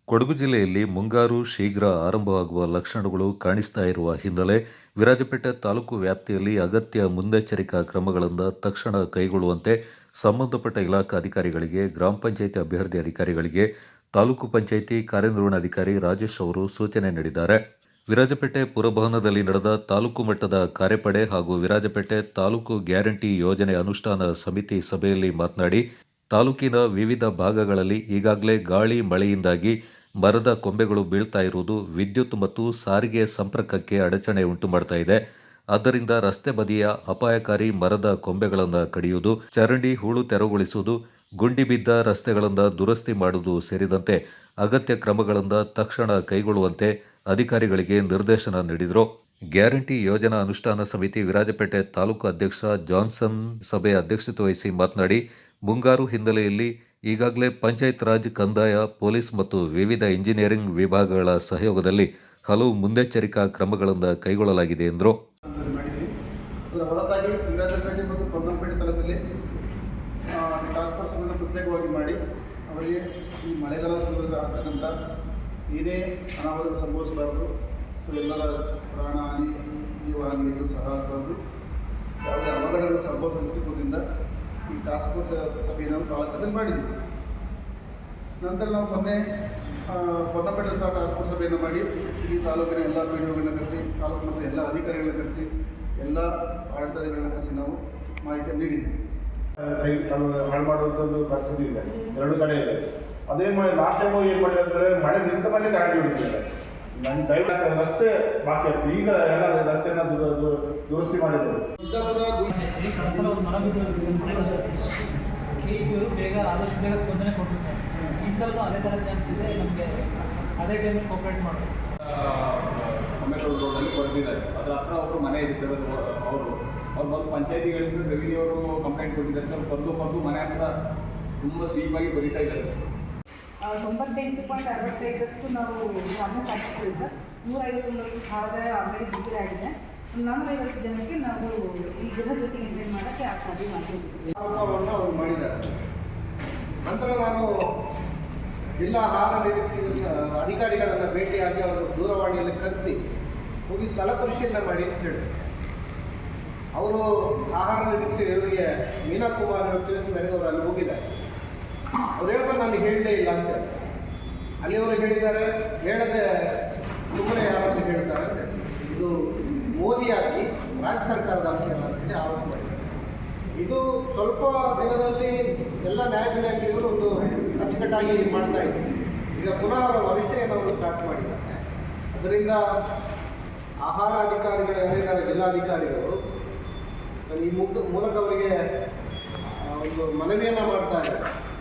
ಕೊಡಗು ಜಿಲ್ಲೆಯಲ್ಲಿ ಮುಂಗಾರು ಶೀಘ್ರ ಆರಂಭವಾಗುವ ಲಕ್ಷಣಗಳು ಕಾಣಿಸ್ತಾ ಇರುವ ಹಿನ್ನೆಲೆ ವಿರಾಜಪೇಟೆ ತಾಲೂಕು ವ್ಯಾಪ್ತಿಯಲ್ಲಿ ಅಗತ್ಯ ಮುನ್ನೆಚ್ಚರಿಕಾ ಕ್ರಮಗಳನ್ನು ತಕ್ಷಣ ಕೈಗೊಳ್ಳುವಂತೆ ಸಂಬಂಧಪಟ್ಟ ಇಲಾಖಾಧಿಕಾರಿಗಳಿಗೆ, ಗ್ರಾಮ ಪಂಚಾಯಿತಿ ಅಭಿವೃದ್ಧಿ ಅಧಿಕಾರಿಗಳಿಗೆ ತಾಲೂಕು ಪಂಚಾಯಿತಿ ಕಾರ್ಯನಿರ್ವಹಣಾಧಿಕಾರಿ ರಾಜೇಶ್ ಅವರು ಸೂಚನೆ ನೀಡಿದ್ದಾರೆ. ವಿರಾಜಪೇಟೆ ಪುರಭವನದಲ್ಲಿ ನಡೆದ ತಾಲೂಕು ಮಟ್ಟದ ಕಾರ್ಯಪಡೆ ಹಾಗೂ ವಿರಾಜಪೇಟೆ ತಾಲೂಕು ಗ್ಯಾರಂಟಿ ಯೋಜನೆ ಅನುಷ್ಠಾನ ಸಮಿತಿ ಸಭೆಯಲ್ಲಿ ಮಾತನಾಡಿ, ತಾಲೂಕಿನ ವಿವಿಧ ಭಾಗಗಳಲ್ಲಿ ಈಗಾಗಲೇ ಗಾಳಿ ಮಳೆಯಿಂದಾಗಿ ಮರದ ಕೊಂಬೆಗಳು ಬೀಳ್ತಾ ಇರುವುದು ವಿದ್ಯುತ್ ಮತ್ತು ಸಾರಿಗೆ ಸಂಪರ್ಕಕ್ಕೆ ಅಡಚಣೆ ಉಂಟು ಮಾಡ್ತಾ ಇದೆ. ಆದ್ದರಿಂದ ರಸ್ತೆ ಬದಿಯ ಅಪಾಯಕಾರಿ ಮರದ ಕೊಂಬೆಗಳನ್ನು ಕಡಿಯುವುದು, ಚರಂಡಿ ಹೂಳು ತೆರವುಗೊಳಿಸುವುದು, ಗುಂಡಿ ಬಿದ್ದ ರಸ್ತೆಗಳನ್ನು ದುರಸ್ತಿ ಮಾಡುವುದು ಸೇರಿದಂತೆ ಅಗತ್ಯ ಕ್ರಮಗಳನ್ನು ತಕ್ಷಣ ಕೈಗೊಳ್ಳುವಂತೆ ಅಧಿಕಾರಿಗಳಿಗೆ ನಿರ್ದೇಶನ ನೀಡಿದರು. ಗ್ಯಾರಂಟಿ ಯೋಜನಾ ಅನುಷ್ಠಾನ ಸಮಿತಿ ವಿರಾಜಪೇಟೆ ತಾಲೂಕು ಅಧ್ಯಕ್ಷ ಜಾನ್ಸನ್ ಸಭೆ ಅಧ್ಯಕ್ಷತೆ ವಹಿಸಿ ಮಾತನಾಡಿ, ಮುಂಗಾರು ಹಿನ್ನೆಲೆಯಲ್ಲಿ ಈಗಾಗಲೇ ಪಂಚಾಯತ್ ರಾಜ್, ಕಂದಾಯ, ಪೊಲೀಸ್ ಮತ್ತು ವಿವಿಧ ಇಂಜಿನಿಯರಿಂಗ್ ವಿಭಾಗಗಳ ಸಹಯೋಗದಲ್ಲಿ ಹಲವು ಮುನ್ನೆಚ್ಚರಿಕಾ ಕ್ರಮಗಳನ್ನು ಕೈಗೊಳ್ಳಲಾಗಿದೆ ಎಂದರು. ಅದರ ಹೊರತಾಗಿ ವಿರಾಜಪೇಟೆ ಮತ್ತು ಪೊನ್ನಂಪೇಟೆ ತಾಲೂಕಲ್ಲಿ ಟಾಸ್ಕ್ ಫೋರ್ಸನ್ನು ಪ್ರತ್ಯೇಕವಾಗಿ ಮಾಡಿ ಅವರಿಗೆ ಈ ಮಳೆಗಾಲ ಸಂದರ್ಭದಲ್ಲಿ ಆಗ್ತಕ್ಕಂಥ ಏನೇ ಅನಾಹುತ ಸಂಭವಿಸಬಾರದು. ಸೊ ಎಲ್ಲರ ಪ್ರಾಣ ಹಾನಿ, ಜೀವಹಾನಿಗೂ ಸಹ ಆಗಬಾರ್ದು. ಯಾವುದೇ ಅವಘಡಗಳು ಸಂಭವಿಸುವ ದೃಷ್ಟಿಕೋನದಿಂದ ಈ ಟಾಸ್ಕ್ ಫೋರ್ಸ್ ಸಭೆಯನ್ನು ತಾಲೂಕದಲ್ಲಿ ಮಾಡಿದ್ದೀವಿ. ನಂತರ ನಾವು ಮೊನ್ನೆ ಪೊನ್ನಪೇಟೆ ಸಹ ಟಾಸ್ಕ್ ಫೋರ್ಸ್ ಸಭೆಯನ್ನು ಮಾಡಿ ಈ ತಾಲೂಕಿನ ಎಲ್ಲ PDOಗಳನ್ನ ಕರೆಸಿ, ತಾಲೂಕು ಮಟ್ಟದ ಎಲ್ಲ ಅಧಿಕಾರಿಗಳನ್ನ ಕರೆಸಿ, ಎಲ್ಲ ಆಡಳಿತಾಧಿಕಾರಿಗಳನ್ನ ಕರೆಸಿ ನಾವು ಮಾಹಿತಿಯನ್ನು ನೀಡಿದ್ದೀವಿ. ಹಾಳು ಮಾಡುವಂಥದ್ದು ಪರಿಸ್ಥಿತಿ ಇದೆ, ಎರಡು ಕಡೆ ಇದೆ. ಅದೇ ಮಾಡಿ ಲಾಸ್ಟ್ ಟೈಮು ಏನು ಮಾಡಿದೆ ಅಂದರೆ ಮಳೆ ನಿಂತ ಮೇಲೆ ಕರೆಂಟ್ ಹಿಡಿತಿದ್ದಾರೆ. ನನ್ನ ದಯವಿಟ್ಟು ರಸ್ತೆ ಬಾಕಿ ಆಗ್ತದೆ. ಈಗ ಎಲ್ಲ ರಸ್ತೆಯನ್ನು ದುರಸ್ತಿ ಮಾಡಿದ್ರು. ಬೇಗ ಆದಷ್ಟು ಬೇಗ ಸ್ಪಂದನೆ ಕೊಟ್ಟರು ಸರ್. ಈ ಸಲ ಅದೇ ಥರ ಚಾನ್ಸ್ ಇದೆ. ನಮಗೆ ಅದೇ ಟೈಮಲ್ಲಿ ಕೋಆಪ್ರೇಟ್ ಮಾಡೋದು. ಅಮ್ಮೇಕಲ್ ರೋಡಲ್ಲಿ ಕೊಡ್ತಿದ್ದಾರೆ. ಅದರ ಹತ್ರ ಒಬ್ಬರು ಮನೆ ಇದೆ ಸರ್. ಅವ್ರು ಬಂದು ಪಂಚಾಯತಿಗಳಿಂದ ರೆವಿನ್ಯೂ ಅವರು ಕಂಪ್ಲೇಂಟ್ ಕೊಟ್ಟಿದ್ದಾರೆ ಸರ್. ಬಂದು ಮನೆ ಹತ್ರ ತುಂಬ ಸ್ವೀಪಾಗಿ ಬರೀತಾ ಇದ್ದಾರೆ ಸರ್. 98.65% ನಾವು ಅದನ್ನ ಸಾಧಿಸ್ತೀವಿ ಸರ್. 159 ಸಾವಿರ ಆಲ್ರೆಡಿ ಬಿಡುಗಡೆ ಆಗಿದೆ. 450 ಜನಕ್ಕೆ ನಾವು ಈ ಗೃಹ ಜೊತೆ ಇಂಟೈನ್ ಮಾಡೋಕ್ಕೆ ಸಾಧ್ಯ ಮಾಡ್ತೀವಿ. ಅವರು ಮಾಡಿದ್ದಾರೆ. ನಂತರ ನಾನು ಜಿಲ್ಲಾ ಆಹಾರ ನಿರೀಕ್ಷಕ ಅಧಿಕಾರಿಗಳನ್ನು ಭೇಟಿಯಾಗಿ ಅವರು ದೂರವಾಣಿಯಲ್ಲಿ ಕರೆಸಿ ಹೋಗಿ ಸ್ಥಳ ಪರಿಶೀಲನೆ ಮಾಡಿ ಅಂತ ಹೇಳಿದರು. ಅವರು ಆಹಾರ ನಿರೀಕ್ಷಕರಿಗೆ ಮೀನಾ ಕುಮಾರ್ ತಿಳಿಸಿದ ಮೇರೆಗೆ ಅವರು ಅಲ್ಲಿ ಹೋಗಿದ್ದಾರೆ. ಅವ್ರು ಹೇಳ್ತಾರೆ ನನಗೆ ಹೇಳಲೇ ಇಲ್ಲ ಅಂತ ಹೇಳಿ. ಅಲ್ಲಿ ಅವರು ಹೇಳಿದ್ದಾರೆ, ಹೇಳದೆ ಸುಮ್ಮನೆ ಯಾರಾದರೂ ಹೇಳ್ತಾರೆ ಅಂತ. ಇದು ಮೋದಿಯಾಗಿ ರಾಜ್ಯ ಸರ್ಕಾರದ ಅಂಶ ಅಂತೇಳಿ ಆರೋಪ ಮಾಡಿದ್ದಾರೆ. ಇದು ಸ್ವಲ್ಪ ದಿನದಲ್ಲಿ ಎಲ್ಲ ನ್ಯಾಯಬೆಲೆಗಳು ಒಂದು ಅಚ್ಚುಕಟ್ಟಾಗಿ ಮಾಡ್ತಾ ಇದ್ದಾರೆ. ಈಗ ಪುನಃ ಅವರ ಭವಿಷ್ಯವನ್ನು ಸ್ಟಾರ್ಟ್ ಮಾಡಿದ್ದಾರೆ. ಅದರಿಂದ ಆಹಾರ ಅಧಿಕಾರಿಗಳು ಯಾರಿದ್ದಾರೆ, ಜಿಲ್ಲಾಧಿಕಾರಿಗಳು ಈ ಮೂಲಕ ಅವರಿಗೆ ಒಂದು ಮನವಿಯನ್ನು ಮಾಡ್ತಾ ಇದ್ದಾರೆ.